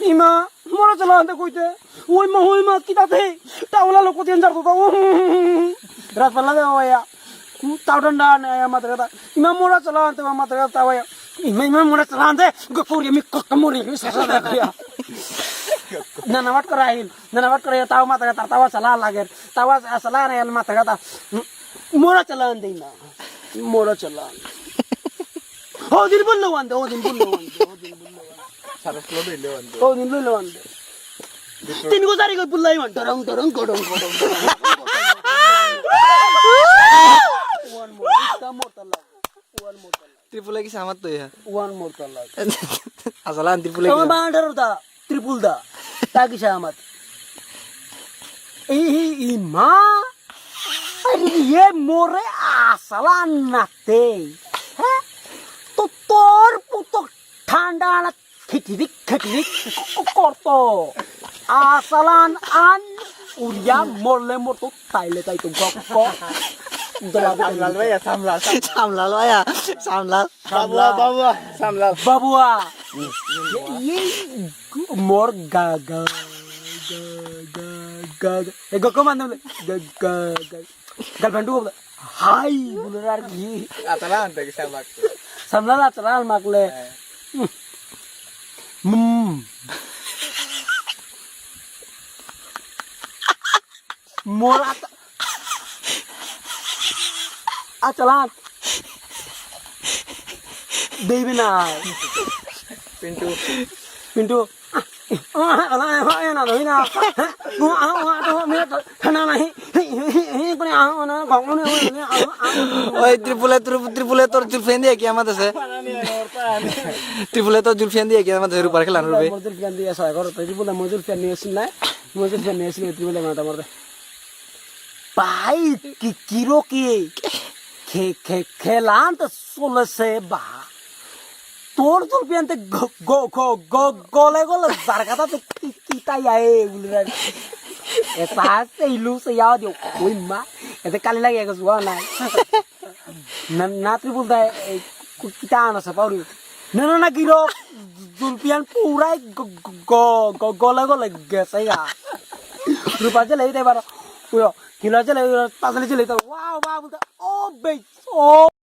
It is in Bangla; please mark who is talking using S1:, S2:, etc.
S1: ইমা মরা চলা আনতে কইতে ওই মা কিতাতে টাওলা লোক কোতেন যার তো রাত পাল্লা দে ওয়া তাও ঠান্ডা মাথা কথা ইমা মরা চলা আনতে মাথা কথা ওয়া ইমা মরা চলা আনতে গপুরি আমি ককমরি সাসা দেখা নানাবাট করে তাও মাথা কথা তাওয়া চলা লাগে তাওয়া চলা না মাথা কথা মরা চলা আনতে না মরা চলা ওদিন বললো আনতে ওদিন বললো আনতে তিন গো চারি গো বুল্লাই মান টরং টরং গডং গডং ওয়ান মোর ইসকা মোরতালা ওয়ান মোরতালা
S2: ত্রিপুলা কি সামাত তো ইয়া
S1: ওয়ান মোরতালা
S2: আসলান ত্রিপুলা
S1: আমার বান্ডার দা ত্রিপুল দা তা কি সামাত এই মা আরে ये মোরে আসলান নাতে হ্যাঁ তো তোর পুতো ঠান্ডা না খিটিরিক করতো আসালান আন উড়িয়া মরলে মরতো তাইলে তাই তো গপ্প
S2: সামলাল ভাইয়া সামলাল
S1: বাবুয়া মোর গা গা গা এ গো কমান বলে গা গা গার্লফ্রেন্ড বলে হাই বলে আর কি
S2: আতলা আনতে কি
S1: সামলাল আতলাল মাকলে মোরা আচলান দেবে না পিন্টু
S2: ত্রিপুলে তোর জুলফিয়ান দিয়ে কি আমাদের ত্রিপুলে তোর জুলফিয়ান দিয়ে কি আমাদের উপর খেলানো রবে
S1: জুলফিয়ান দিয়ে সহায় করো ত্রিপুলে মজুর ফ্যান নিয়ে আসিল না মজুর ফ্যান নিয়ে আসিল ত্রিপুলে মাথা মরতে ভাই কি কিরো কি খেলান তো চলেছে বা তোর জুলফিয়ানতে গলে যার কথা তো কি তাই আয়ে বলে এটা এই লুসে যাও দিও ওই মা এতে কালি লাগে গেছে নাই না ত্রিপুল দা কিতা আনছে পাউরি না কিরো জুলফিয়ান পুরাই গলে গেছে রূপা চলে দিতে পারো কিলো চলে পাঁচলে চলে ওয়াও বা বলতে ও বে ও